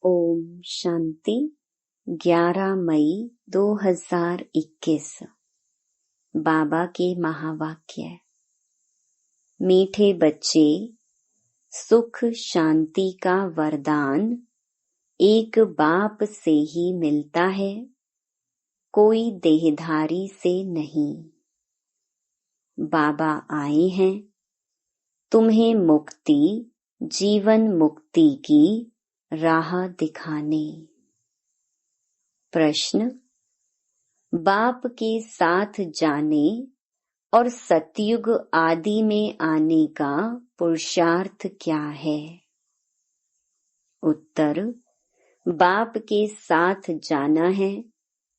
ओम शांति। 11 मई 2021। बाबा के महावाक्य। मीठे बच्चे, सुख शांति का वरदान एक बाप से ही मिलता है, कोई देहधारी से नहीं। बाबा आए हैं तुम्हें मुक्ति, जीवन मुक्ति की राह दिखाने। प्रश्न, बाप के साथ जाने और सतयुग आदि में आने का पुरुषार्थ क्या है? उत्तर, बाप के साथ जाना है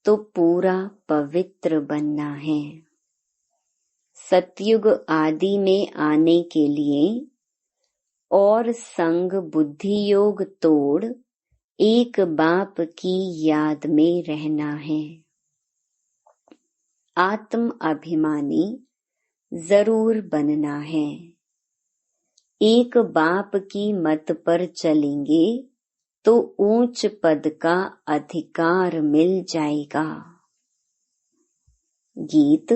तो पूरा पवित्र बनना है। सतयुग आदि में आने के लिए और संग बुद्धि योग तोड़ एक बाप की याद में रहना है। आत्म अभिमानी जरूर बनना है। एक बाप की मत पर चलेंगे तो ऊंच पद का अधिकार मिल जाएगा। गीत,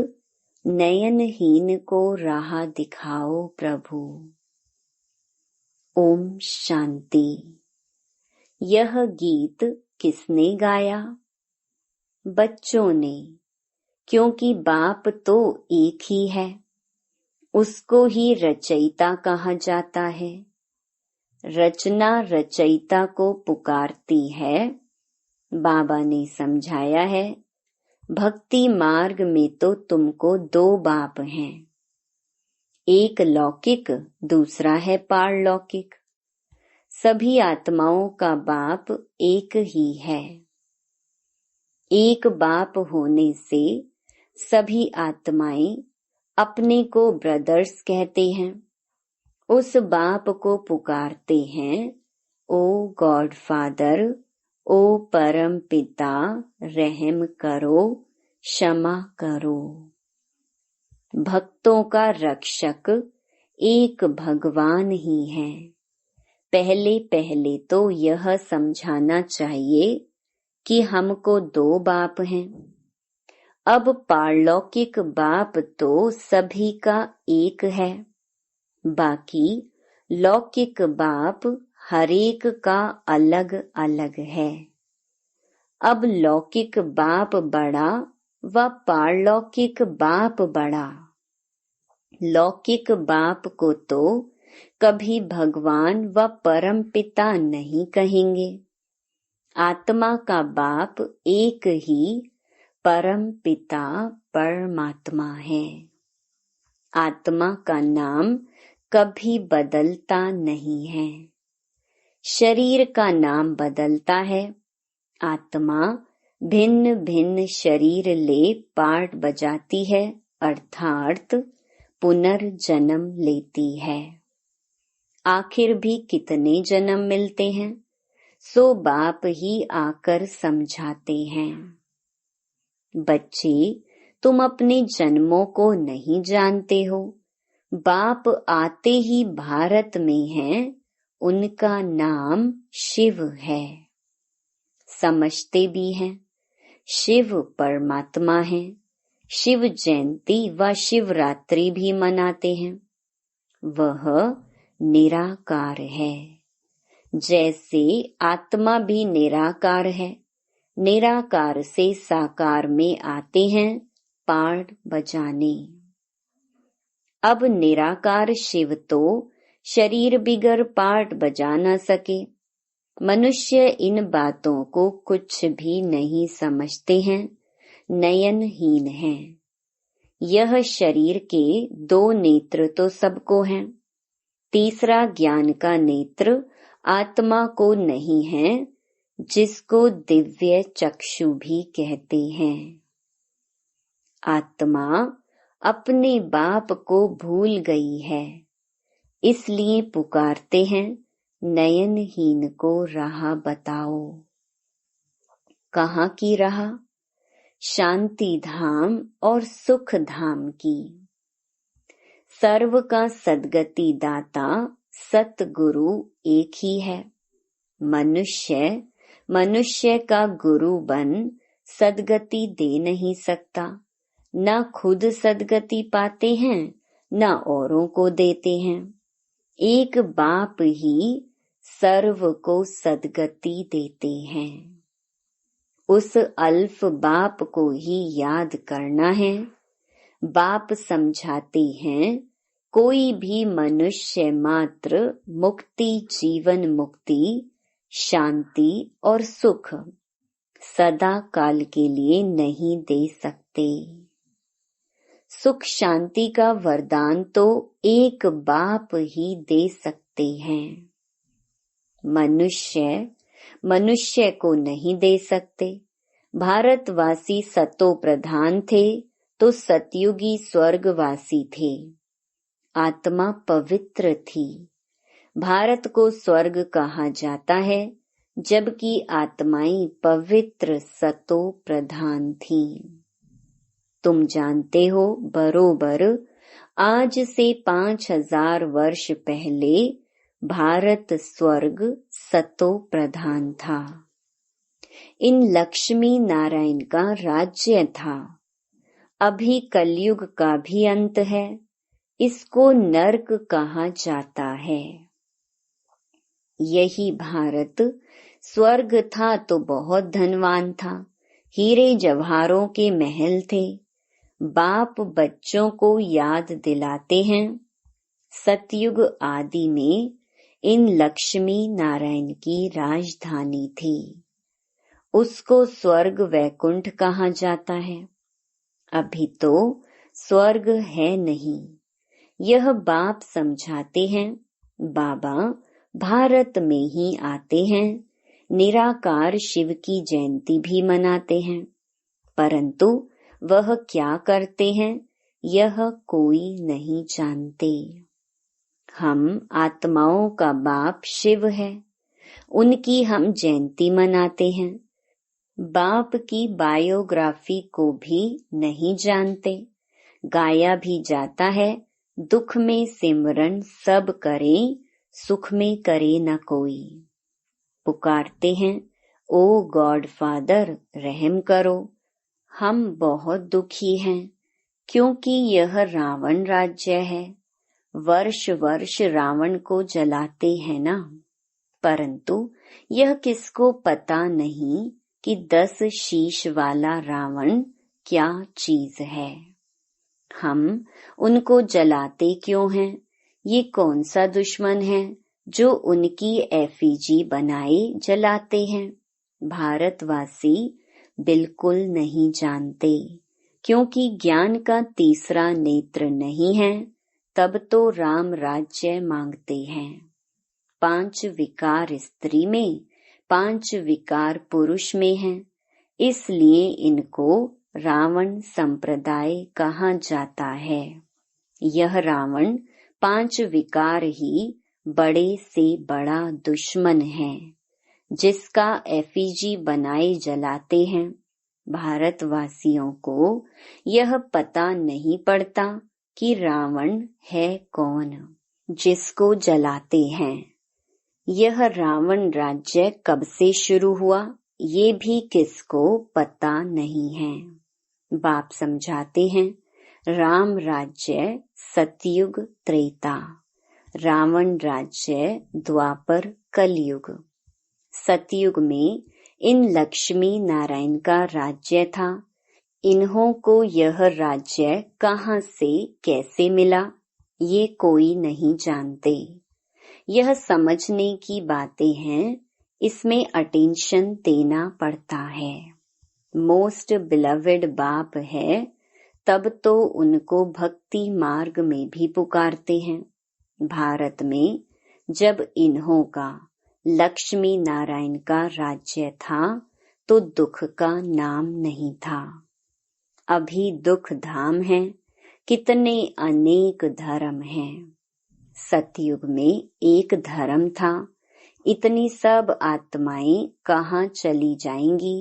नयनहीन को राह दिखाओ प्रभु। ओम शांति। यह गीत किसने गाया? बच्चों ने, क्योंकि बाप तो एक ही है, उसको ही रचयिता कहा जाता है। रचना रचयिता को पुकारती है। बाबा ने समझाया है, भक्ति मार्ग में तो तुमको दो बाप हैं, एक लौकिक, दूसरा है पारलौकिक। सभी आत्माओं का बाप एक ही है। एक बाप होने से सभी आत्माएं अपने को ब्रदर्स कहते हैं। उस बाप को पुकारते हैं, ओ गॉड फादर, ओ परम पिता, रहम करो, क्षमा करो। भक्तों का रक्षक एक भगवान ही है। पहले पहले तो यह समझाना चाहिए कि हमको दो बाप हैं। अब पारलौकिक बाप तो सभी का एक है, बाकी लौकिक बाप हरेक का अलग अलग है। अब लौकिक बाप बड़ा व पारलौकिक बाप बड़ा। लौकिक बाप को तो कभी भगवान व परम पिता नहीं कहेंगे। आत्मा का बाप एक ही परम पिता परमात्मा है। आत्मा का नाम कभी बदलता नहीं है। शरीर का नाम बदलता है। आत्मा भिन्न भिन्न शरीर ले पार्ट बजाती है, अर्थात पुनर्जन्म लेती है। आखिर भी कितने जन्म मिलते हैं, सो बाप ही आकर समझाते हैं। बच्चे, तुम अपने जन्मों को नहीं जानते हो। बाप आते ही भारत में हैं, उनका नाम शिव है। समझते भी हैं, शिव परमात्मा है। शिव जयंती व शिवरात्रि भी मनाते हैं। वह निराकार है। जैसे आत्मा भी निराकार है, निराकार से साकार में आते हैं पार्ट बजाने। अब निराकार शिव तो शरीर बिगर पार्ट बजा न सके। मनुष्य इन बातों को कुछ भी नहीं समझते हैं, नयनहीन हैं। यह शरीर के दो नेत्र तो सबको हैं, तीसरा ज्ञान का नेत्र आत्मा को नहीं है, जिसको दिव्य चक्षु भी कहते हैं। आत्मा अपने बाप को भूल गई है, इसलिए पुकारते हैं, नयनहीन को राह बताओ। कहाँ की राह? शांति धाम और सुख धाम की। सर्व का सद्गति दाता सतगुरु एक ही है। मनुष्य मनुष्य का गुरु बन सद्गति दे नहीं सकता, न खुद सद्गति पाते हैं न औरों को देते हैं। एक बाप ही सर्व को सद्गति देते हैं। उस अल्फ बाप को ही याद करना है। बाप समझाते हैं, कोई भी मनुष्य मात्र मुक्ति, जीवन मुक्ति, शांति और सुख सदा काल के लिए नहीं दे सकते। सुख शांति का वरदान तो एक बाप ही दे सकते हैं। मनुष्य को नहीं दे सकते। भारतवासी सतो प्रधान थे तो सतयुगी स्वर्गवासी थे। आत्मा पवित्र थी। भारत को स्वर्ग कहा जाता है, जबकि आत्माएं पवित्र सतो प्रधान थीं। तुम जानते हो, बरोबर आज से 5000 वर्ष पहले भारत स्वर्ग सतो प्रधान था। इन लक्ष्मी नारायण का राज्य था। अभी कलयुग का भी अंत है। इसको नरक कहा जाता है। यही भारत स्वर्ग था तो बहुत धनवान था। हीरे जवाहरों के महल थे। बाप बच्चों को याद दिलाते हैं, सतयुग आदि में इन लक्ष्मी नारायण की राजधानी थी। उसको स्वर्ग वैकुंठ कहा जाता है। अभी तो स्वर्ग है नहीं। यह बाप समझाते हैं। बाबा भारत में ही आते हैं। निराकार शिव की जयंती भी मनाते हैं, परंतु वह क्या करते हैं यह कोई नहीं जानते। हम आत्माओं का बाप शिव है, उनकी हम जयंती मनाते हैं। बाप की बायोग्राफी को भी नहीं जानते। गाया भी जाता है, दुख में सिमरन सब करें, सुख में करे न कोई। पुकारते हैं, ओ गॉड फादर रहम करो, हम बहुत दुखी हैं, क्योंकि यह रावण राज्य है। वर्ष वर्ष रावण को जलाते हैं ना, परंतु यह किसको पता नहीं कि 10 शीश वाला रावण क्या चीज है। हम उनको जलाते क्यों हैं? ये कौन सा दुश्मन है जो उनकी एफिजी बनाए जलाते हैं? भारतवासी बिल्कुल नहीं जानते, क्योंकि ज्ञान का तीसरा नेत्र नहीं है, तब तो राम राज्य मांगते हैं। 5 विकार स्त्री में, 5 विकार पुरुष में हैं, इसलिए इनको रावण संप्रदाय कहा जाता है। यह रावण 5 विकार ही बड़े से बड़ा दुश्मन है, जिसका एफिजी बनाए जलाते हैं। भारतवासियों को यह पता नहीं पड़ता कि रावण है कौन, जिसको जलाते हैं। यह रावण राज्य कब से शुरू हुआ ये भी किसको पता नहीं है। बाप समझाते हैं, राम राज्य सतयुग त्रेता, रावण राज्य द्वापर कलयुग। सतयुग में इन लक्ष्मी नारायण का राज्य था। इन्हों को यह राज्य कहाँ से कैसे मिला ये कोई नहीं जानते। यह समझने की बातें हैं, इसमें अटेंशन देना पड़ता है। मोस्ट बिलवेड बाप है, तब तो उनको भक्ति मार्ग में भी पुकारते हैं। भारत में जब इन्हों का लक्ष्मी नारायण का राज्य था तो दुख का नाम नहीं था। अभी दुख धाम है, कितने अनेक धर्म हैं। सतयुग में एक धर्म था। इतनी सब आत्माएं कहाँ चली जाएंगी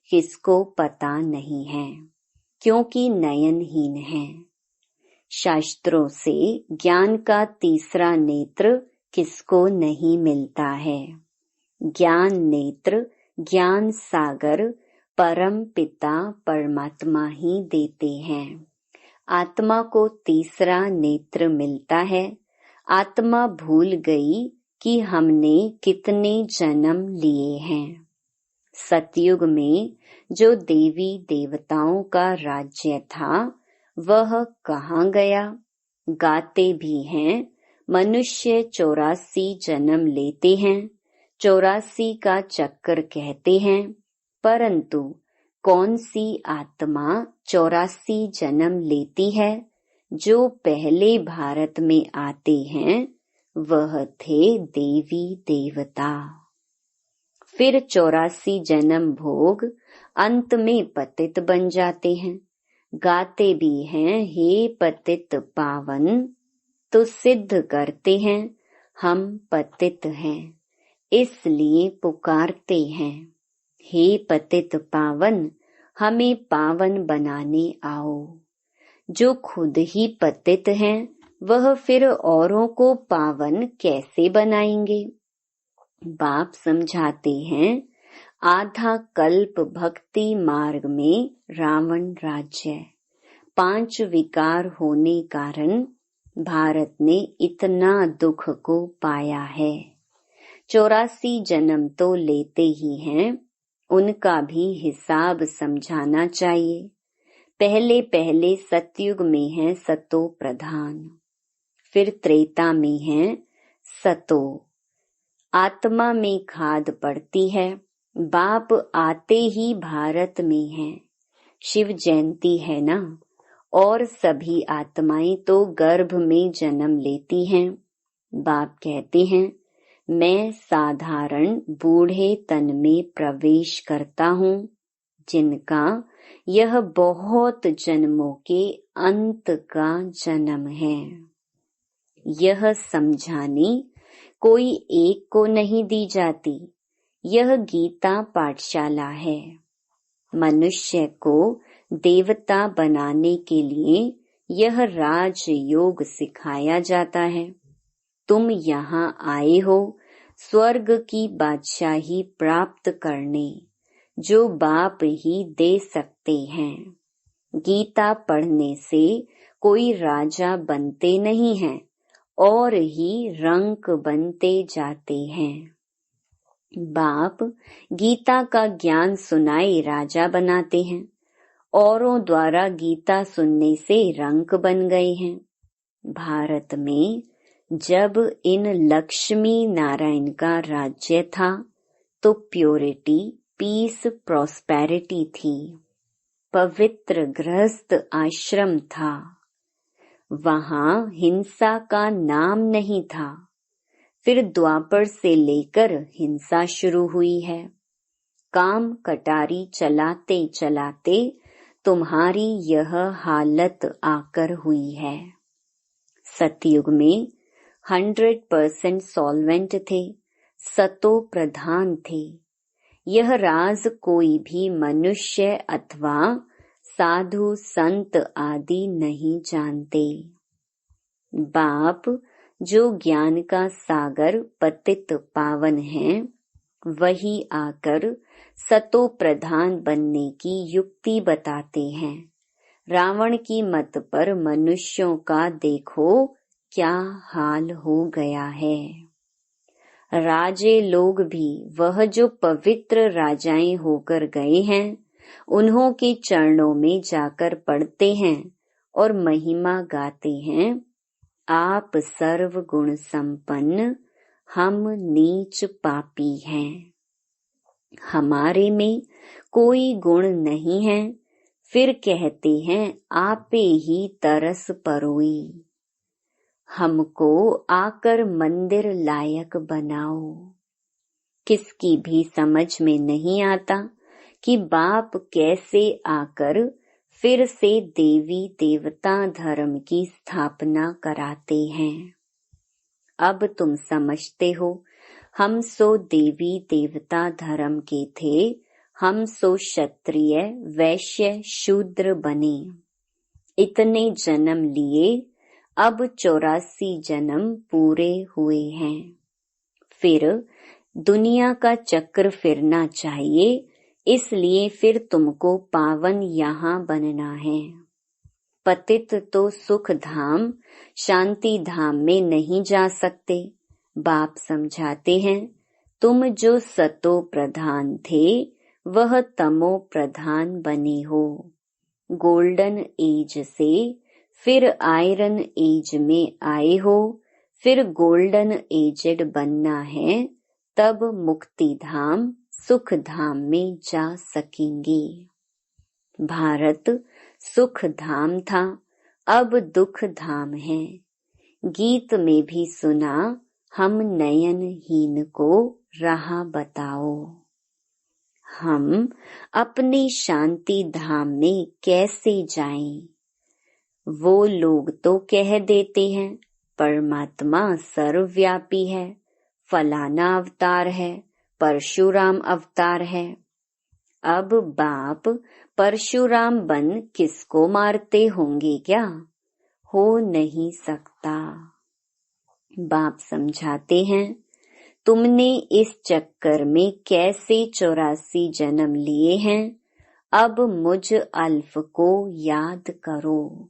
किसको पता नहीं है, क्योंकि नयनहीन है। शास्त्रों से ज्ञान का तीसरा नेत्र किसको नहीं मिलता है। ज्ञान नेत्र, ज्ञान सागर परम पिता परमात्मा ही देते हैं। आत्मा को तीसरा नेत्र मिलता है। आत्मा भूल गई कि हमने कितने जन्म लिए हैं। सतयुग में जो देवी देवताओं का राज्य था वह कहाँ गया? गाते भी हैं, मनुष्य 84 जन्म लेते हैं, 84 का चक्कर कहते हैं, परंतु कौन सी आत्मा 84 जन्म लेती है? जो पहले भारत में आते हैं वह थे देवी देवता। फिर 84 जन्म भोग अंत में पतित बन जाते हैं। गाते भी हैं, हे पतित पावन, तो सिद्ध करते हैं हम पतित हैं, इसलिए पुकारते हैं, हे पतित पावन, हमें पावन बनाने आओ। जो खुद ही पतित हैं वह फिर औरों को पावन कैसे बनाएंगे? बाप समझाते हैं, आधा कल्प भक्ति मार्ग में रावण राज्य, 5 विकार होने कारण भारत ने इतना दुख को पाया है। 84 जन्म तो लेते ही हैं, उनका भी हिसाब समझाना चाहिए। पहले पहले सतयुग में है सतो प्रधान, फिर त्रेता में है सतो। आत्मा में खाद पड़ती है। बाप आते ही भारत में है। शिव जयंती है ना, और सभी आत्माएं तो गर्भ में जन्म लेती हैं। बाप कहते हैं, मैं साधारण बूढ़े तन में प्रवेश करता हूँ, जिनका यह बहुत जन्मों के अंत का जन्म है। यह समझाने कोई एक को नहीं दी जाती। यह गीता पाठशाला है। मनुष्य को देवता बनाने के लिए यह राजयोग सिखाया जाता है। तुम यहाँ आए हो स्वर्ग की बादशाही प्राप्त करने, जो बाप ही दे सकते हैं। गीता पढ़ने से कोई राजा बनते नहीं हैं और ही रंक बनते जाते हैं। बाप गीता का ज्ञान सुनाए राजा बनाते हैं। औरों द्वारा गीता सुनने से रंक बन गए हैं। भारत में जब इन लक्ष्मी नारायण का राज्य था तो प्योरिटी, पीस, प्रॉस्पेरिटी थी। पवित्र गृहस्थ आश्रम था। वहाँ हिंसा का नाम नहीं था। फिर द्वापर से लेकर हिंसा शुरू हुई है। काम कटारी चलाते चलाते तुम्हारी यह हालत आकर हुई है। सतयुग में 100% सॉल्वेंट थे, सतो प्रधान थे। यह राज कोई भी मनुष्य अथवा साधु संत आदि नहीं जानते। बाप जो ज्ञान का सागर पतित पावन है, वही आकर सतो प्रधान बनने की युक्ति बताते हैं। रावण की मत पर मनुष्यों का देखो क्या हाल हो गया है। राजे लोग भी वह जो पवित्र राजाएं होकर गए हैं, उन्हों के चरणों में जाकर पढ़ते हैं और महिमा गाते हैं, आप सर्व गुण संपन्न, हम नीच पापी हैं। हमारे में कोई गुण नहीं है। फिर कहते हैं, आपे ही तरस परोई, हमको आकर मंदिर लायक बनाओ। किसकी भी समझ में नहीं आता कि बाप कैसे आकर फिर से देवी देवता धर्म की स्थापना कराते हैं। अब तुम समझते हो, हम सो देवी देवता धर्म के थे, हम सो क्षत्रिय वैश्य शूद्र बने। इतने जन्म लिए, अब 84 जन्म पूरे हुए हैं। फिर दुनिया का चक्र फिरना चाहिए, इसलिए फिर तुमको पावन यहाँ बनना है। पतित तो सुख धाम शांति धाम में नहीं जा सकते। बाप समझाते हैं, तुम जो सतो प्रधान थे वह तमो प्रधान बने हो। गोल्डन एज से फिर आयरन एज में आए हो, फिर गोल्डन एजेड बनना है, तब मुक्ति धाम सुख धाम में जा सकेंगे। भारत सुख धाम था, अब दुख धाम है। गीत में भी सुना, हम नयनहीन को राह बताओ। हम अपने शांति धाम में कैसे जाएं? वो लोग तो कह देते हैं परमात्मा सर्वव्यापी है, फलाना अवतार है, परशुराम अवतार है। अब बाप परशुराम बन किसको मारते होंगे क्या? हो नहीं सकता। बाप समझाते हैं, तुमने इस चक्कर में कैसे 84 जन्म लिए हैं, अब मुझ अल्फ को याद करो।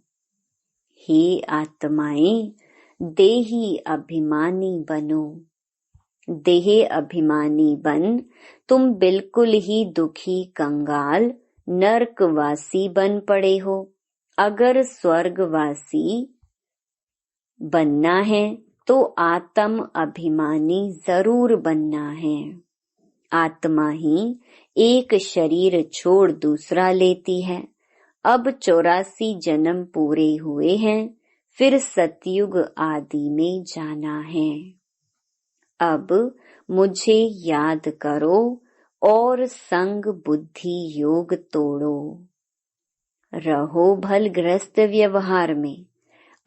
हे आत्माएं, देही अभिमानी बनो। देह अभिमानी बन तुम बिल्कुल ही दुखी कंगाल नरकवासी बन पड़े हो। अगर स्वर्गवासी बनना है तो आत्म अभिमानी जरूर बनना है। आत्मा ही एक शरीर छोड़ दूसरा लेती है। अब 84 जन्म पूरे हुए हैं, फिर सतयुग आदि में जाना है। अब मुझे याद करो और संग बुद्धि योग तोड़ो। रहो भलग्रस्त व्यवहार में,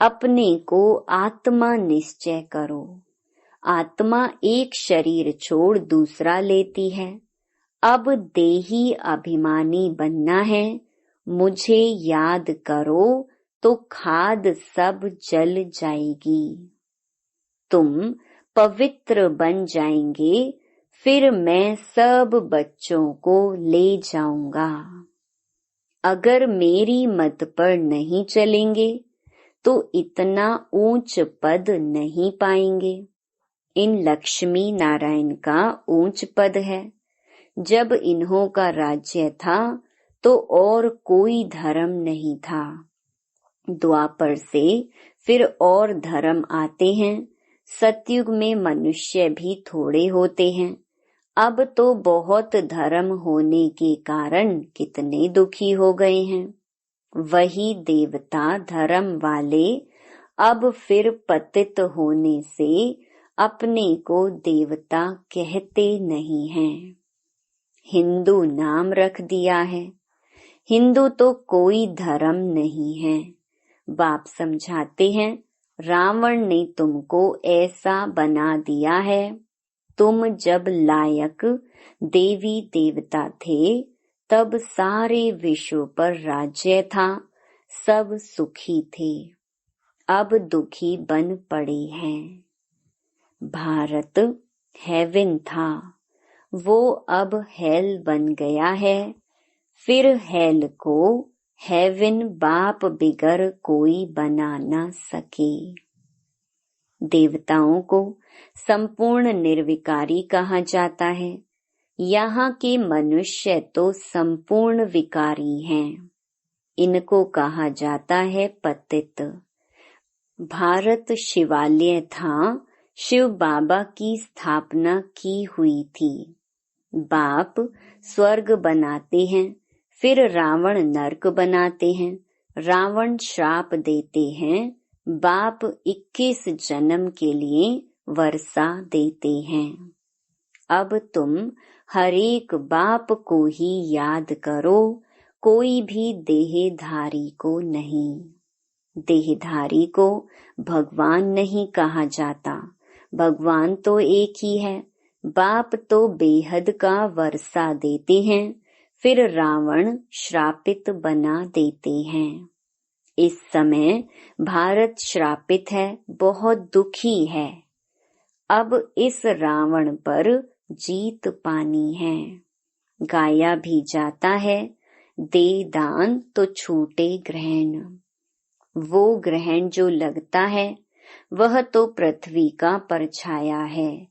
अपने को आत्मा निश्चय करो। आत्मा एक शरीर छोड़ दूसरा लेती है। अब देही अभिमानी बनना है। मुझे याद करो तो खाद सब जल जाएगी। तुम पवित्र बन जाएंगे, फिर मैं सब बच्चों को ले जाऊंगा। अगर मेरी मत पर नहीं चलेंगे तो इतना ऊंच पद नहीं पाएंगे। इन लक्ष्मी नारायण का ऊंच पद है। जब इन्हों का राज्य था तो और कोई धर्म नहीं था। द्वापर से फिर और धर्म आते हैं। सतयुग में मनुष्य भी थोड़े होते हैं। अब तो बहुत धर्म होने के कारण कितने दुखी हो गए हैं। वही देवता धर्म वाले अब फिर पतित होने से अपने को देवता कहते नहीं हैं। हिंदू नाम रख दिया है। हिंदू तो कोई धर्म नहीं है। बाप समझाते हैं, रावण ने तुमको ऐसा बना दिया है। तुम जब लायक देवी देवता थे तब सारे विश्व पर राज्य था, सब सुखी थे। अब दुखी बन पड़े हैं। भारत हेवन था, वो अब हेल बन गया है। फिर हेल को हेवन बाप बिगर कोई बना न सके। देवताओं को संपूर्ण निर्विकारी कहा जाता है। यहाँ के मनुष्य तो संपूर्ण विकारी हैं। इनको कहा जाता है पतित। भारत शिवालय था, शिव बाबा की स्थापना की हुई थी। बाप स्वर्ग बनाते हैं, फिर रावण नरक बनाते हैं। रावण श्राप देते हैं, बाप 21 जन्म के लिए वर्षा देते हैं। अब तुम हरेक बाप को ही याद करो, कोई भी देहधारी को नहीं। देहधारी को भगवान नहीं कहा जाता। भगवान तो एक ही है। बाप तो बेहद का वर्षा देते हैं, फिर रावण श्रापित बना देते हैं। इस समय भारत श्रापित है, बहुत दुखी है। अब इस रावण पर जीत पानी है। गाया भी जाता है, दे दान तो छूटे ग्रहण। वो ग्रहण जो लगता है वह तो पृथ्वी का परछाया है।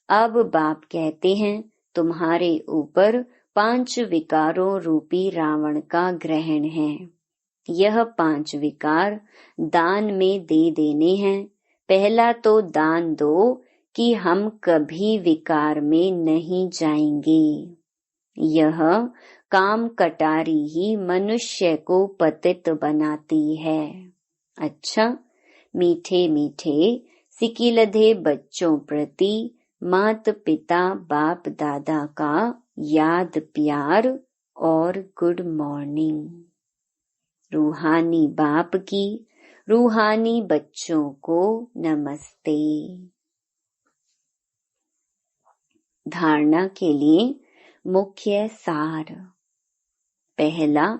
अब बाप कहते हैं तुम्हारे ऊपर 5 विकारों रूपी रावण का ग्रहण है। यह 5 विकार दान में दे देने हैं। पहला तो दान दो कि हम कभी विकार में नहीं जाएंगे। यह काम कटारी ही मनुष्य को पतित बनाती है। अच्छा, मीठे मीठे सिकिलधे बच्चों प्रति मात पिता बाप दादा का याद प्यार और गुड मॉर्निंग। रूहानी बाप की रूहानी बच्चों को नमस्ते। धारणा के लिए मुख्य सार। पहला,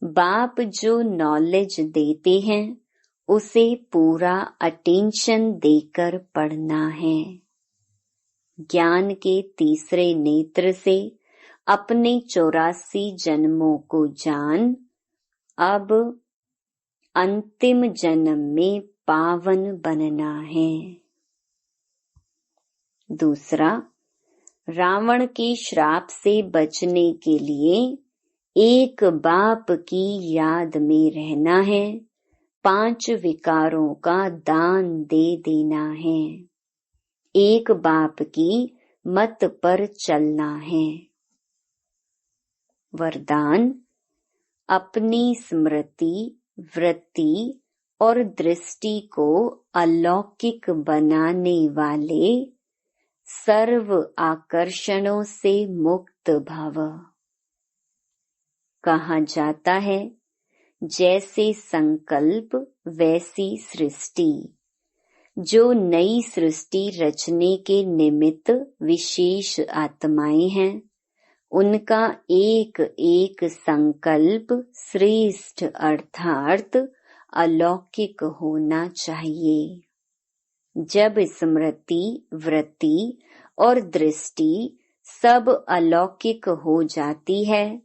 बाप जो नॉलेज देते हैं उसे पूरा अटेंशन देकर पढ़ना है। ज्ञान के तीसरे नेत्र से अपने 84 जन्मों को जान अब अंतिम जन्म में पावन बनना है। दूसरा, रावण के श्राप से बचने के लिए एक बाप की याद में रहना है। 5 विकारों का दान दे देना है। एक बाप की मत पर चलना है। वरदान, अपनी स्मृति, वृत्ति और दृष्टि को अलौकिक बनाने वाले सर्व आकर्षणों से मुक्त भव। कहा जाता है जैसे संकल्प वैसी सृष्टि। जो नई सृष्टि रचने के निमित्त विशेष आत्माएं हैं उनका एक एक संकल्प श्रेष्ठ अर्थात अलौकिक होना चाहिए। जब स्मृति, वृत्ति और दृष्टि सब अलौकिक हो जाती है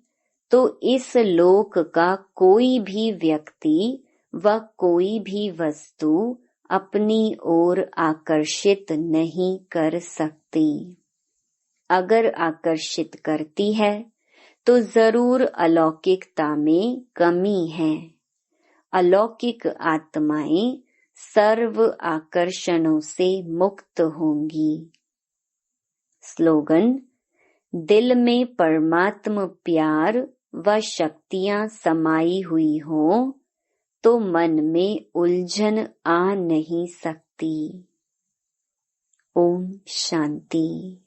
तो इस लोक का कोई भी व्यक्ति व कोई भी वस्तु अपनी ओर आकर्षित नहीं कर सकती। अगर आकर्षित करती है तो जरूर अलौकिकता में कमी है। अलौकिक आत्माएं सर्व आकर्षणों से मुक्त होंगी। स्लोगन, दिल में परमात्म प्यार व शक्तियां समाई हुई हो तो मन में उलझन आ नहीं सकती। Om Shanti.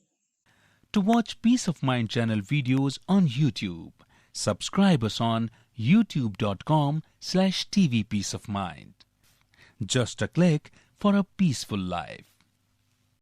To watch Peace of Mind channel videos on YouTube, subscribe us on youtube.com/tvpeaceofmind. Just a click for a peaceful life.